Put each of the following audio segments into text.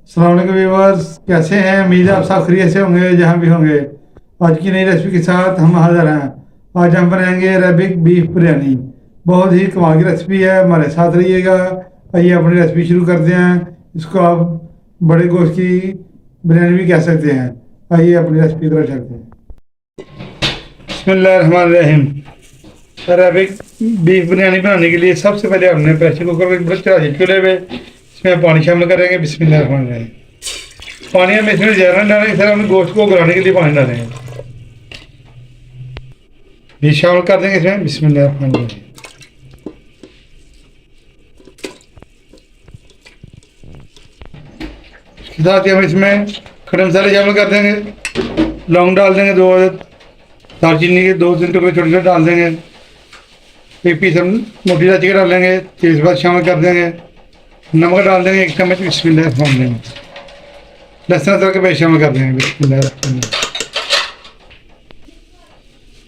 अस्सलाम वालेकुम व्यूअर्स, कैसे हैं? उम्मीद है आप सब खैरियत से होंगे जहाँ भी होंगे। आज की नई रेसिपी के साथ हम हाजिर हैं। आज हम बनाएंगे अरेबिक बीफ बिरयानी। बहुत ही कमाल की रेसिपी है, हमारे साथ रहिएगा। आइए अपनी रेसिपी शुरू करते हैं। इसको आप बड़े गोश्त की बिरयानी भी कह सकते हैं। आइए अपनी रेसिपी की तरफ चलते हैं। बिस्मिल्लाहिर्रहमानिर्रहीम। अरेबिक बीफ बिरयानी बनाने के लिए सबसे पहले हमने प्रेशर कुकर में चढ़ा दिया चूल्हे पे। इसमें पानी शामिल करेंगे। बिस्मिल्लाहिर्रहमानिर्रहीम। पानी हम इसमें ज़्यादा नहीं डालेंगे, सर हम गोश्त को उगलाने के लिए पानी डालेंगे। बीज शामिल कर देंगे इसमें। बिस्मिल्लाहिर्रहमानिर्रहीम। इसके साथ ही हम इसमें खड़े मसाले शामिल कर देंगे। लौंग डाल देंगे, 2 दालचीनी के 2-3 टुकड़े छोटे छोटे डाल देंगे। 1 पीस हम मोटी इलायची का डालेंगे। तेज़पात शामिल कर देंगे। नमक डाल देंगे 1 चम्मच। बिस्मिल्लाहिर्रहमानिर्रहीम। लहसुन अदरक के पेस्ट शामिल कर देंगे। बिस्मिल्लाहिर्रहमानिर्रहीम।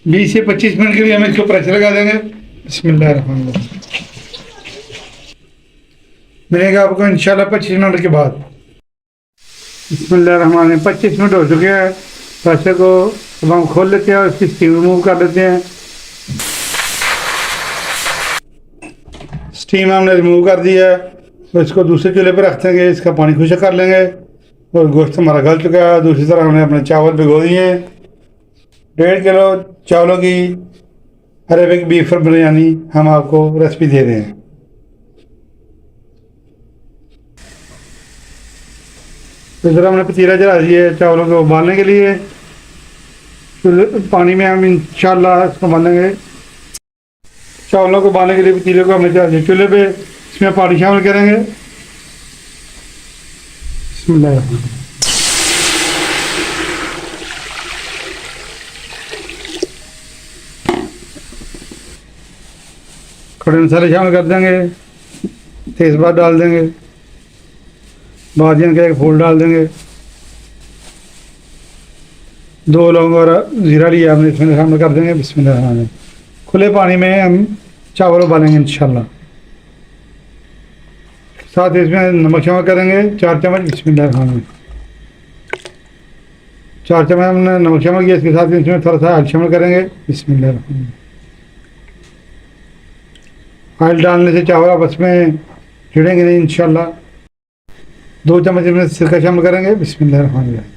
20 से 25 मिनट के लिए हम इसको प्रेशर लगा देंगे। बिस्मिल्लाहिर्रहमानिर्रहीम। मिलेगा आपको इंशाल्लाह 25 मिनट के बाद। बिस्मिल्लाहिर्रहमानिर्रहीम। 25 मिनट हो चुके हैं। प्रेशर को अब हम खोल लेते हैं और इसकी स्टीम रिमूव कर लेते हैं। स्टीम हमने रिमूव कर दिया है, तो इसको दूसरे चूल्हे पर रख देंगे। इसका पानी खुश्क कर लेंगे और गोश्त हमारा गल चुका है। दूसरी तरफ हमने अपने चावल भिगो दिए हैं। 1.5 किलो चावलों की अरेबिक बीफ बिरयानी हम आपको रेसिपी दे रहे हैं। इधर हमने पतीला चढ़ा दिया है चावलों को उबालने के लिए। पानी में हम इंशाल्लाह इसको उबालेंगे। चावलों को उबालने के लिए पतीले को हमने चढ़ा दिया चूल्हे पे। इसमें पानी शामिल करेंगे। खड़े मसाले शामिल कर देंगे। तेज़पात डाल देंगे। बादियान का 1 फूल डाल देंगे। 2 लौंग और ज़ीरा लिया हमने, इसमें शामिल कर देंगे। बिस्मिल्लाहिर्रहमानिर्रहीम। खुले पानी में हम चावल उबालेंगे इंशाल्लाह। साथ ही इसमें नमक शामिल करेंगे 4 चम्मच। बिस्मिल्लाहिर्रहमानिर्रहीम। 4 चम्मच हमने नमक शामिल किया। इसके साथ इसमें थोड़ा सा ऑयल शामिल करेंगे। बिस्मिल्लाहिर्रहमानिर्रहीम। ऑयल डालने से चावल आपस में जुड़ेंगे नहीं इंशाल्लाह। 2 चम्मच इसमें सिरका शामिल करेंगे। बिस्मिल्लाहिर्रहमानिर्रहीम।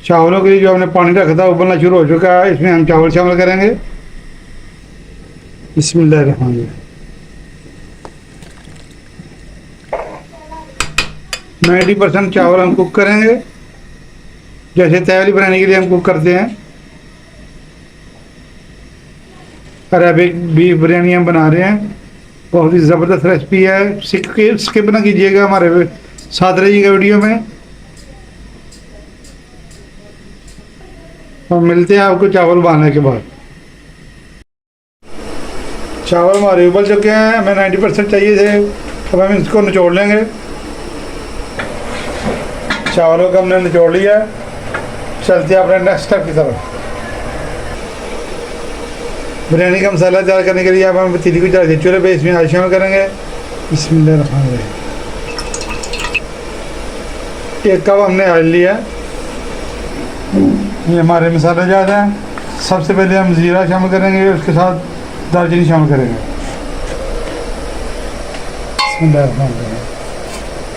चावलों के लिए जो हमने पानी रखा था उबलना शुरू हो चुका है। इसमें हम चावल शामिल करेंगे। बिस्मिल्लाहिर्रहमानिर्रहीम। 90% चावल हम कुक करेंगे, जैसे तैयारी बनाने के लिए हम कुक करते हैं। अरेबिक बीफ बिरयानी हम बना रहे हैं। बहुत ही ज़बरदस्त रेसिपी है। स्किप ना कीजिएगा, हमारे साथ रहिएगा वीडियो में। और मिलते हैं आपको चावल उबालने के बाद। चावल हमारे उबल चुके हैं, हमें 90% चाहिए थे। अब हम इसको निचोड़ लेंगे। चावलों को हमने निचोड़ लिया। चलते हैं अपने नेक्स्ट स्टेप की तरफ। बिरयानी का मसाला तैयार करने के लिए अब हम पतीली को चढ़ा दिया चूल्हे पे। इसमें ऑयल शामिल करेंगे। बिस्मिल्लाहिर्रहमानिर्रहीम। 1 कप हमने ऑयल लिया। ये हमारे मसाले ज़्यादा हैं। सबसे पहले हम ज़ीरा शामिल करेंगे, उसके साथ दालचीनी शामिल करेंगे।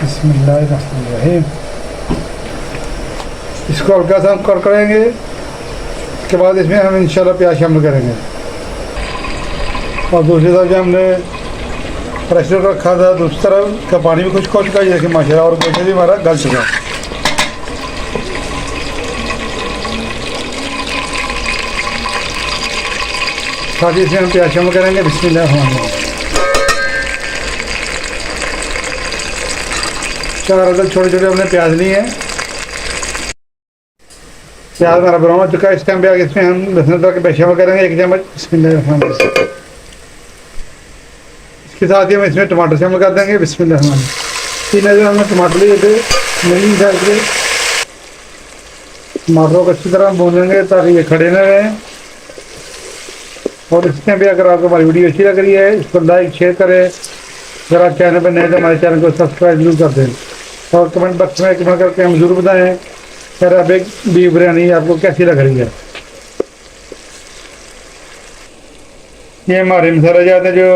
बिस्मिल्लाहिर्रहमानिर्रहीम। इसको हल्का सा कर करेंगे। उसके बाद इसमें हम इंशाल्लाह प्याज शामिल करेंगे। और दूसरी तरफ जो हमने प्रेशर रखा था, दूसरी तरफ का पानी भी खुश्क हो चुका है। जैसे माशाल्लाह, और गोश्त भी हमारा गल चुका है। साथ ही इसमें हम प्याज शामिल करेंगे। बिस्मिल्लाहिर्रहमानिर्रहीम। 4 अदद छोटे छोटे हमने प्याज लिए हैं। प्याज हमारा ब्राउन हो चुका है। इस टाइम पे आगे इसमें हम लहसुन अदरक के पेस्ट शामिल करेंगे 1 चम्मच। बिस्मिल्लाहिर्रहमानिर्रहीम। इसके साथ ही हम इसमें टमाटर शामिल कर देंगे। बिस्मिल्लाहिर्रहमानिर्रहीम। 3 अदद हमने टमाटर लिए थे, मीडियम साइज के। टमाटरों को अच्छी तरह भूनेंगे ताकि ये खड़े न रहें। और इसमें भी अगर आपको हमारी वीडियो अच्छी लग रही है, इसको लाइक शेयर करें अगर आप चैनल पर नए तो हमारे चैनल को सब्सक्राइब जरूर कर दें और कमेंट बॉक्स में कमेंट करके हम जरूर बताएं कि अरेबिक बीफ बिरयानी आपको कैसी लग रही है। ये हमारे मसाले जाते हैं जो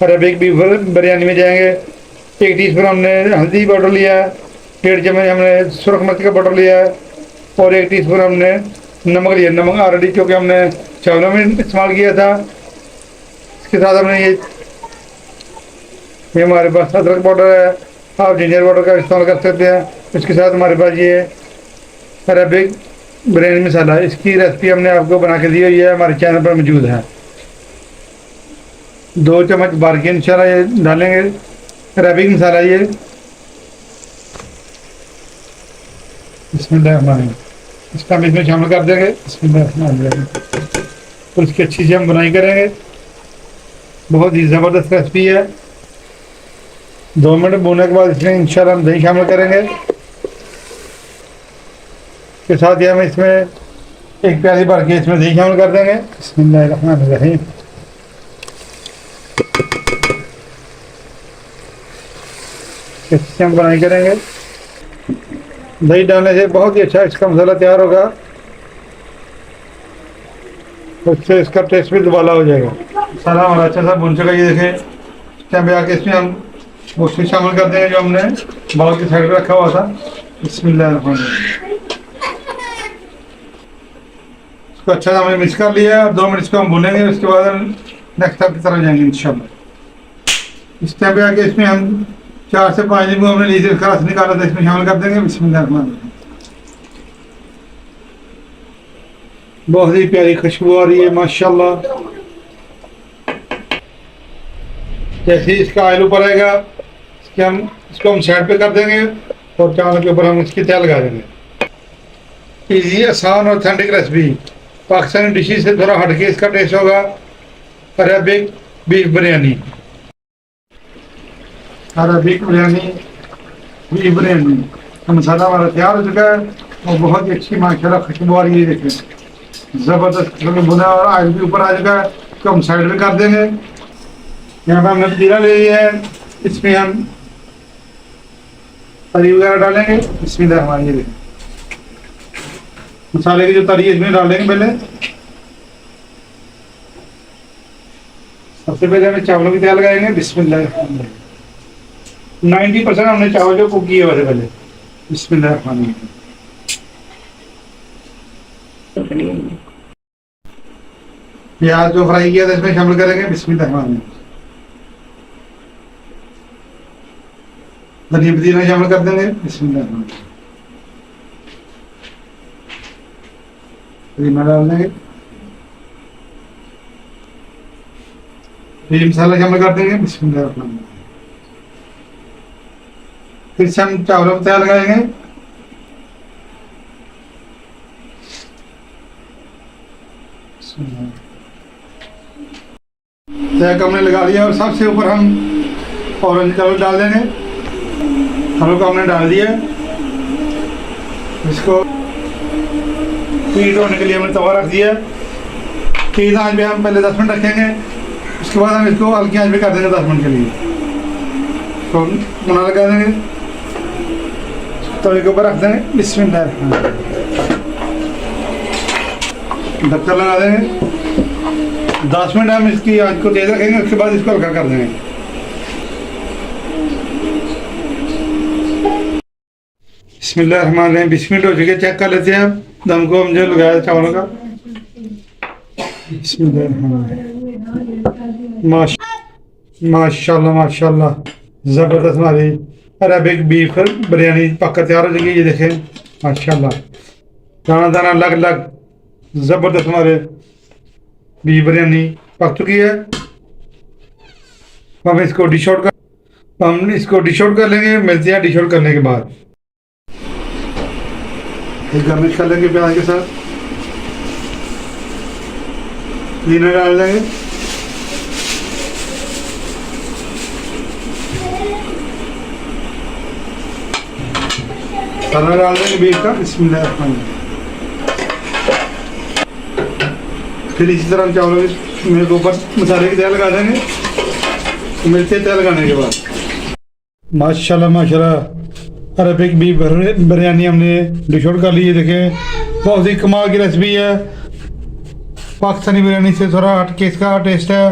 अरेबिक बीफ बिरयानी में जाएंगे। 1 टीस्पून हमने हल्दी पाउडर लिया है, 1.5 चम्मच हमने सुरख मिर्च का पाउडर लिया है और 1 टीस्पून हमने नमक लिया। नमक ऑलरेडी क्योंकि हमने चावलों में इस्तेमाल किया था। इसके साथ हमने ये हमारे पास अदरक पाउडर है, आप जिंजर पाउडर का इस्तेमाल कर सकते हैं। इसके साथ हमारे पास ये अरेबिक बिरयानी मसाला, इसकी रेसिपी हमने आपको बना के दी हुई है, हमारे चैनल पर मौजूद है। 2 चम्मच बारकी इंशाल्लाह ये डालेंगे अरेबिक मसाला। ये इसका हम इसमें शामिल कर देंगे। तो इसकी अच्छी से हम बुनाई करेंगे। बहुत ही ज़बरदस्त रेसिपी है। 2 मिनट भूनने के बाद इसमें इंशाल्लाह हम दही शामिल करेंगे। के साथ ही हम इसमें 1 प्याली भर के इसमें दही शामिल कर देंगे। बिस्मिल्लाहिर्रहमानिर्रहीम। इससे हम बुनाई करेंगे। दही डालने से बहुत ही अच्छा इसका मसाला तैयार होगा, उससे इसका टेस्ट भी दुबाला हो जाएगा। मसाला हमारा अच्छा सा भुन चुका, ये देखें। टाइम पे आके इसमें हम गोश्त शामिल कर देंगे जो हमने बाउल की साइड पे रखा हुआ था। बिस्मिल्लाहिर्रहमानिर्रहीम। इसको अच्छा सा हमने मिक्स कर लिया है और 2 मिनट इसको हम भूनेंगे। उसके बाद हम नेक्स्ट स्टेप की तरफ जाएंगे इंशाल्लाह। इस टाइम पे आके इसमें हम 4 से 5 नींबू हमने नीचे का रस निकाला था, इसमें शामिल कर देंगे। बिस्मिल्लाहिर्रहमानिर्रहीम। बहुत ही प्यारी खुशबू आ रही है माशाल्लाह। जैसे इसका ऑयल ऊपर आएगा इसको हम साइड पे कर देंगे और चावल के ऊपर हम इसकी तैयार लगा देंगे। इजी, आसान और ऑथेंटिक रेसिपी। पाकिस्तानी डिशेज से थोड़ा हटके इसका टेस्ट होगा। Arabic beef biryani, Arabic biryani, beef biryani का मसाला हमारा तैयार हो चुका है और बहुत ही अच्छी माशाल्लाह खुशबू आ रही है। देखें ज़बरदस्त बुना और ऑयल भी ऊपर आ चुका है। इसको हम साइड पे कर देंगे। यहाँ पे हमने पतीला ले लिया है, इसमें हम तरी वगैरह डालेंगे। इसमें हमारे देखें मसाले की जो तरी है इसमें डालेंगे। पहले सबसे पहले हमें चावलों की तैयार लगाएंगे। बिस्मिल्लाह। 90% हमने चावल जो कुक किए वैसे पहले। बिस्मिल्लाह। प्याज जो फ्राई किया था इसमें शामिल करेंगे। बिस्मिल्लाह। धनिया पुदीना शामिल कर देंगे। बिस्मिल्लाह। पुदीना डाल देंगे। फिर मसाला शामिल कर देंगे। बिस्मिल्लाह। फिर से हम चावलों को तैयार लगाएंगे। तैयार हमने लगा लिया और सबसे ऊपर हम ऑरेंज कलर डाल देंगे। कलर को हमने डाल दिया। इसको हीट होने के लिए हमने तवा रख दिया। तेज आंच पे हम पहले 10 मिनट रखेंगे। उसके बाद हम इसको हल्की आंच पे कर देंगे 10 मिनट के लिए। तो मुना लगा देंगे, तवे के ऊपर रख देंगे। बिस्मिल्लाह। ढक्कन लगा देंगे। 10 मिनट हम इसकी आंच को तेज रखेंगे। उसके बाद इसको हल्का कर देंगे। बिस्मिल्लाहिर्रहमानिर्रहीम। 20 मिनट हो चुके, चेक कर लेते हैं दम को हम जो लगाया चावलों का। माशाल्लाह माशाल्लाह ज़बरदस्त हमारी अरेबिक बीफ बिरयानी पक्का तैयार हो जाएगी। ये देखें माशाल्लाह, दाना दाना अलग अलग ज़बरदस्त हमारे बीफ बिरयानी पक चुकी है। हम इसको डिश आउट कर लेंगे। मिलते हैं डिश आउट करने के बाद। गार्निश कर लेंगे प्याज के साथ। पुदीना डाल देंगे। मसाला डाल देंगे बीफ का। बिस्मिल्लाह। फिर इसी तरह चावलों के ऊपर मसाले की तैयार लगा देंगे। तो मिलते हैं तेल लगाने के बाद। माशाल्लाह माशाल्लाह अरबिक बीफ बिरयानी हमने डिश आउट कर ली है। देखें बहुत ही कमाल की रेसिपी है, पाकिस्तानी बिरयानी से थोड़ा हटके इसका टेस्ट है।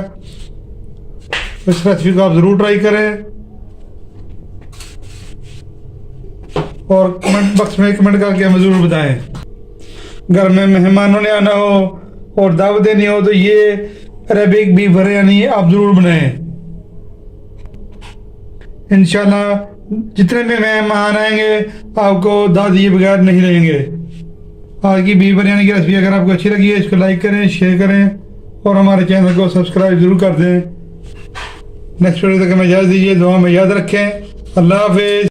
इस रेसिपी को आप ज़रूर ट्राई करें और कमेंट बॉक्स में कमेंट करके हमें ज़रूर बताएं। घर में मेहमानों ने आना हो और दावत देनी हो तो ये अरबिक बीफ बिरयानी आप ज़रूर बनाएं। इंशाल्लाह जितने भी मेहमान आएंगे आपको दाद दिए बगैर नहीं रहेंगे। आज की बीफ बिरयानी की रेसिपी अगर आपको अच्छी लगी है इसको लाइक करें, शेयर करें और हमारे चैनल को सब्सक्राइब जरूर कर दें। नेक्स्ट वीडियो तक हमें इजाज़त दीजिए, दुआ में याद रखें। अल्लाह हाफिज़।